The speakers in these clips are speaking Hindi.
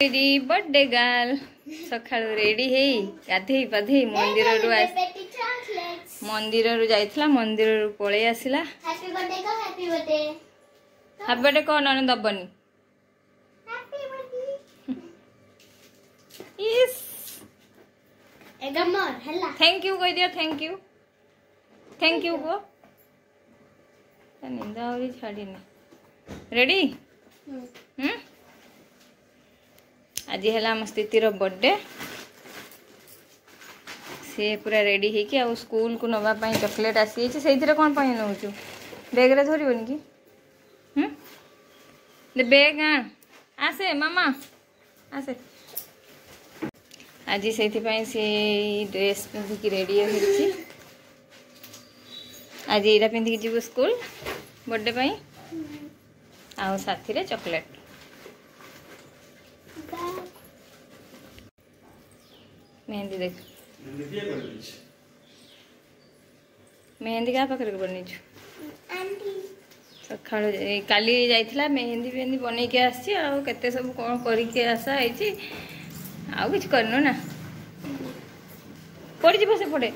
रेडी बर्थडे गर्ल सका रेडी है गाधे पाधे मंदिर मंदिर जाइला मंदिर पलि आसला हैप्पी बर्थडे कौन न दबनी थैंक यू कह दिया थैंक यू को निंदा और छाड़ी रेडी आज है आम स्थितिर बर्थडे सी पूरा रेडी होगी आ स्कूल को नवापाई चॉकलेट आसी से कौन नौ बैग्रे धरबन कि बैग आसे मामा आसे आज से ड्रेस पिंधिकी रेडी हो आज यहाँ पिंधिकी जीव स्कूल बर्थडे पाई आउ साथी रे चॉकलेट मेहंदी देख मेहंदी क्या पाखे बन सका काली जाइला मेहंदी मेहंदी बन के आते सब कौन करके आशा आउ कि करनु ना पड़ जी से पड़े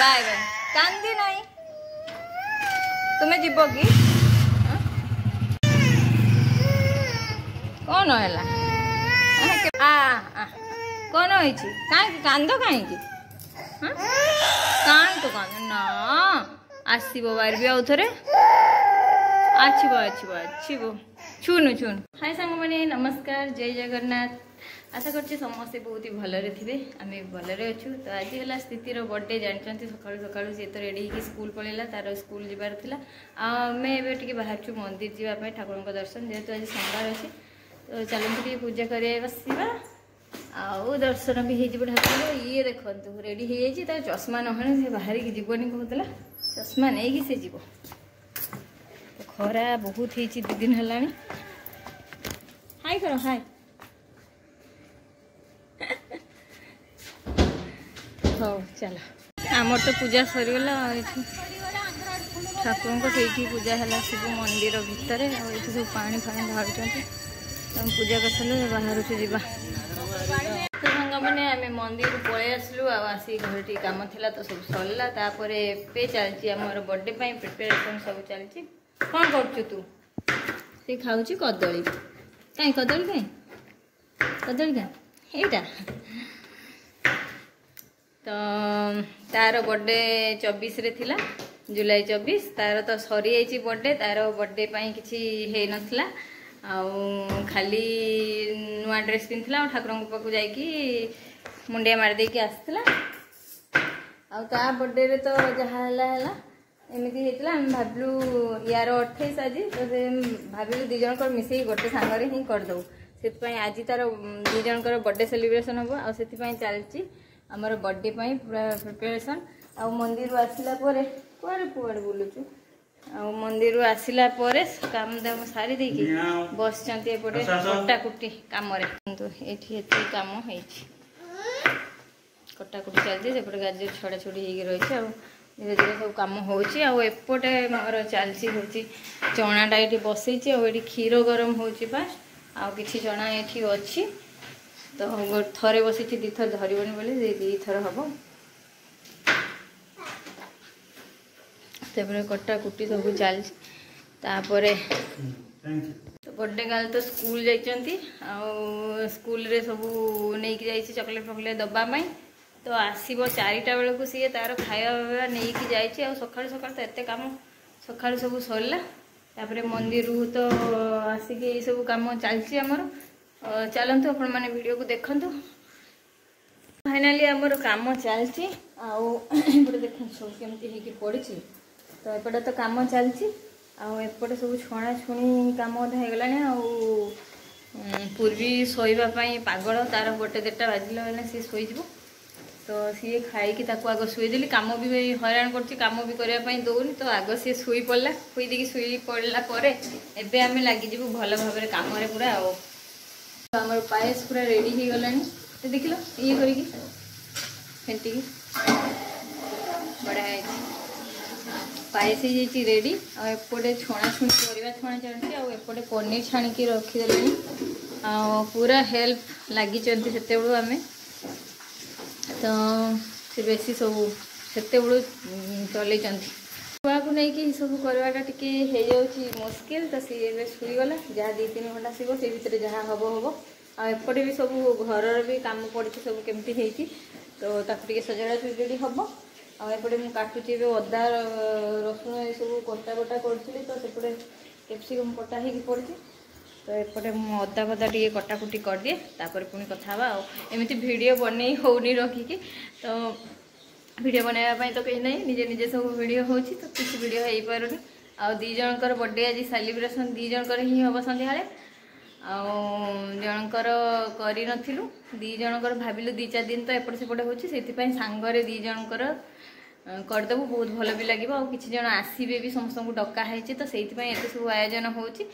बाय बाय कांदी नहीं तुम्हें जीव कि कौन है कौन हो कांद कहीं कहीं तो कांद ना आसब बार भी आउ थे आछब छुनु छुन हाय सांग मैंने नमस्कार जय जगन्नाथ आशा करछे समस्ते बहुत ही भलरे थे आम भलरे अच्छु तो आज है स्थितिर बर्थडे जानते सकाळु सकाळु सी तो रेडी होगी स्कूल पलैला तार स्कूल जबार था आम ए बाहर मंदिर जावाई ठाकुर दर्शन जेहेतु आज सोमवार अच्छे तो चलते पूजा कर बसवा आउ दर्शन भी हो ठाकुर ये देखो रेडी हो जाए चश्मा नहले से बाहर की जीवनी कहला चश्मा नहीं से जीव खरा बहुत ही 2 दिन है हाय करो हाय हो चल आमर तो पूजा सरीगला ठाकुर को सही पूजा है शिव मंदिर भितर सब पानी फाणी ढालुंट पूजा कर सारे बाहर से जावा तो सांग मैंने आम मंदिर पलि आसलु आसी घर टी कम थी तो सब सरला चलती आम बर्थडे प्रिपेरेसन सब चलती कौन कर तू से खाऊ कदली कहीं कदली कहीं तो तार बर्थडे 24 रे थिला जुलाई 24 तार तो सरी जाइए बर्थडे तार बर्थडे किसी है नथिला खाली नुआ ड्रेस पिंधला ठाकुर पाक जाकि मुंडिया मारदे आसला आ बर्थडे रे तो जहाँ एमती होता भाविलु यार 28 आज तो भाविलु 2 जन मिसे गोटे सांगे ही करदे से आज तार 2 जन बर्थडे सेलिब्रेशन हम आ चलती आमर बर्थडे पूरा प्रिपेरेसन आ मंदिर आसला कुआड़े कुआड़े बुलुचु आ मंदिर आसला काम दाम सारी देकी बस एपटे कटाकुटी कम ये कम हो कटाकुटी चलती सेपटे गाजर छड़ा छुड़ी हो रही धीरे धीरे सब कम होपटे मोर चलती हूँ चनाटा ये बसई ये क्षीर गरम हो फास्ट कि चना ये अच्छी तो थरे बसी 2 थर धरबनी बोले 2 थर हम से कटाकुटी सब चलती बर्थडे गर्ल तो स्कूल जाइए स्कूल रे सब नहीं जाइए चॉकलेट फकलेट दबाई तो आसब 4टा बेलू सी तार खाया नहीं जाइए सका सका तो एत कम सका सब सरला मंदिर तो आसिक ये सब कम चलती आमर चलतु आपण मैंने वीडियो को देखु फाइनाली आमर कम चलती आउटे देख सब केमती पड़ी तो एपटे तो कम चलती आउटे सब छुणा छुणी कम होगला पूर्वी शोवाई पागल तार 1-2टा बाजिला सी शोज तो सी खाई आग शुईदेली कम भी हैरान कम भी करने दौनी तो आग सी शुई पड़ा खुईदी शुई पड़ा एवं आम लगिजु भल भाव कम पूरा आमर पायस पूरा रेडी हो गला देख लो ये करी फेंटिकी बढ़िया पायस हो रेडी आपोटे छणाछुणी परिवा छणा चलती आपोटे पनीर छाणिकी रखीदे पूरा हेल्प लगी से आम तो से बेसी सब से चल छुआ को लेकिन सब करवाटा टी मुस्किल तो सी शुईगला जहाँ 2-3 घंटा शुभ से भितर जहाँ हम हम आएपटे भी सब घर भी कम पड़ी सब केमती तो ताकि सजाड़ा सजाड़ी हम आएपटे मुझे काटुची अदा रसुण ये सब कटा बटा करी तो सेपटे कैप्सिकम कटा हो पड़ी तो एपटे अदा फदा टे कटाकुटी कर दिए तापर पुणी कथा एमती वीडियो बन होनी रखिकी तो वीडियो बनवाई तो कहीं नहीं निजे निजे सब वीडियो हो तो किसी वीडियो हो पारुनी आ 2 जनकर बर्थडे आज सेलिब्रेशन 2 जनकर ही हम सन्ध्या जनकर कर नथिलु 2 जनकर भाविलु 2-4 दिन तो एपट सेपटे होछि सेति सांगरे 2 जनकर करदेबू बहुत भल भी लगे आ किछि जन आसीबे भी समस्त को डका है तो से सब आयोजन होछि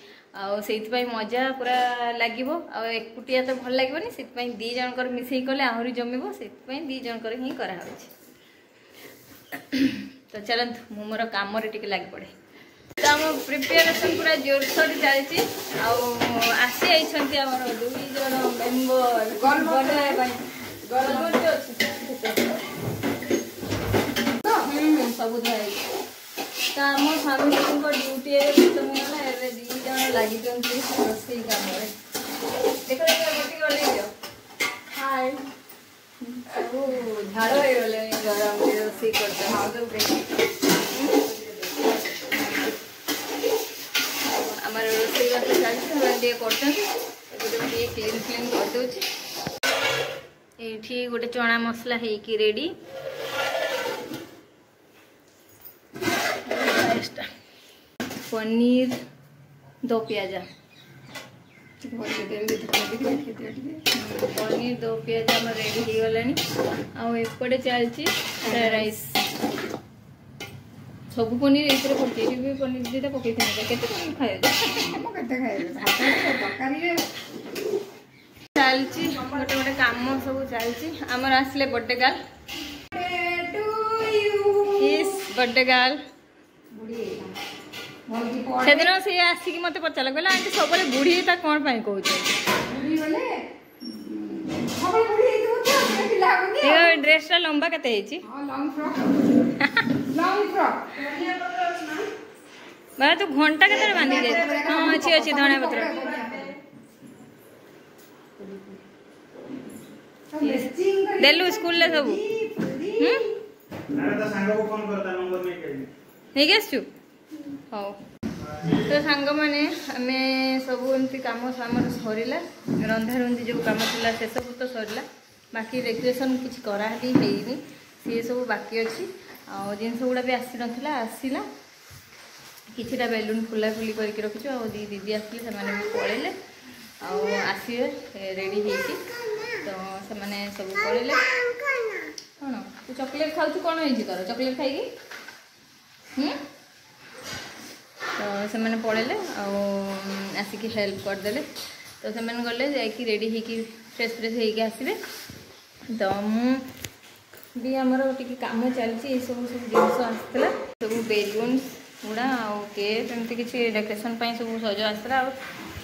से मजा पूरा लगे एकुटिया तो भल लगे से 2 जनकर मिसई कले आहरी जमीब से 2 जनकर ही कराई तो चलत मु मोर काम टिके लग पड़े तो आम प्रिपेरेसन पूरा जोरसोर चलती आसी आइछंती हमर 2 जन मेंबर सब धाई तो आम स्वामी ड्यूटी खत्म 2 जन लगी रोसई कम देख हाय झाड़ हो गले गरम रोसई करते आमर रोसई बात चलती कर क्लीन क्लीन करदे ये गोटे चना मसला है रेडी पनीर 2 प्याजा पनीर 2 प्याजा आम रेडी हो गला आपटे चलती फ्राइड राइस सब पनीर ये पड़ती भी पनीर 2टा पकई चलती गोटे गोटे कम सब चलती आमर आसले बर्थडे गर्ल बर्थडे गर्ल से दिन सी आसिक मत पचार कहला आंटी सब बुढ़ी कौन कौन ड्रेस लंबा केते बाबा तू घंटा के बांधी जाए हाँ अच्छी अच्छी धनिया पत्र देलु स्कूल सब नहीं आसचु हाँ तो सांग मैंने आम सब एमती कम आमर सरला रंधा रुंधी जो कम था से सब तो सरला बाकी डेकोरेशन किसी कराही है सी सब बाकी अच्छी जिनस गुड़ा भी आसी नाला आसला किछिटा बेलून फुलाफुली करके रखीचु आ दीदी आसले से पलैले आसवे रेडी हो तो से सब पलैले कौन तू चॉकलेट खाऊ कौन हो तर चॉकलेट खाई तो से पलैले आसिक हेल्प करदे तो से गले जा रेडी हो फ्रेश फ्रेश हो आसवे तो मुझे आमर टी कम चलती सब सब जिनस आसला सब बेलून्स गुड़ा केक एमती किसी डेकोरेशन सब सज आसला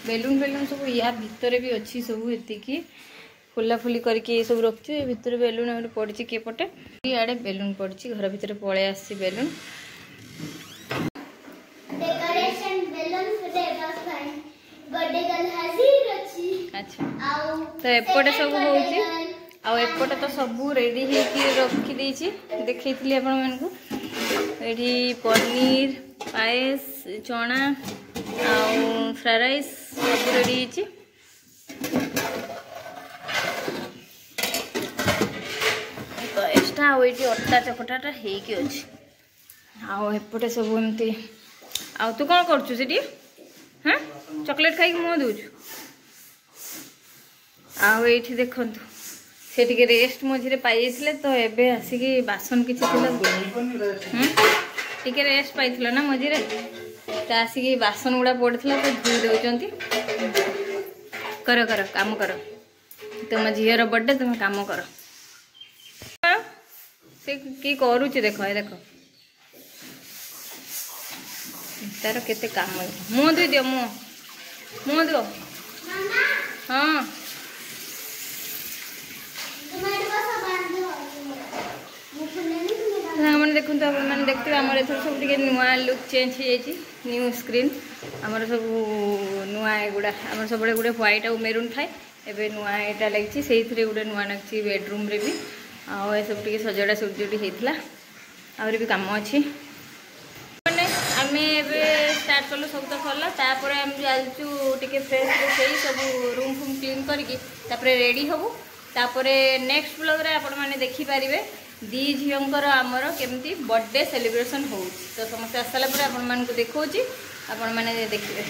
बेलून बेलून सब या भितर भी अच्छी सब ये फुलाफुली करके सब रखी भितर बेलून गोटे पड़ी किए पटे इे बेलून पड़ी घर भितर पलि आसी बेलून अच्छा तो एपटे सब होपटे तो सब रेडी रखी देखी आपण को ये पनीर पायस चना फ्राइड राइस सब रेडी पायसटा ये अटा चकटाटा होपटे सब एमती आ तू कौन कर हाँ चॉकलेट खाई मुँह दूचु आठी देखु से टे रेस्ट मझे पाई तो एबे आसिक बासन किसी टे रेस्ट पाई ना मझे तो आसिक बासन गुड़ा पड़ता तो धोई दौरान कर कर काम कर तुम झीर बर्थडे तुम काम कर से कि करुच देख देख तार केते काम मुँह धोई दियो मुँह दियो हाँ मैंने देखो मैंने देखते आम एथर सब नुआ लुक चेंज हो न्यू स्क्रीन आमर सब नुआ एगुड़ा आम सब गोटे व्हाइट आउ मेरून थाए एबे नुआ यहाँ लगी से गोटे नुआ लगी बेडरूम रे भी आउ सब सजड़ा सजड़ी होता आहरी भी कम अच्छी आम स्टार्ट कलु सब तो सरला आम जाचु टे फ्रेश रोसे सब रूम फूम क्लीन करके रेडी हबू तापर नेक्स्ट ब्लॉग रे आपण माने देखि पारिबे दी झींकर आमर केमती बर्थडे सेलिब्रेशन हो तो समस्त आसाला आपण मानक देखौची आपण माने देखिबे।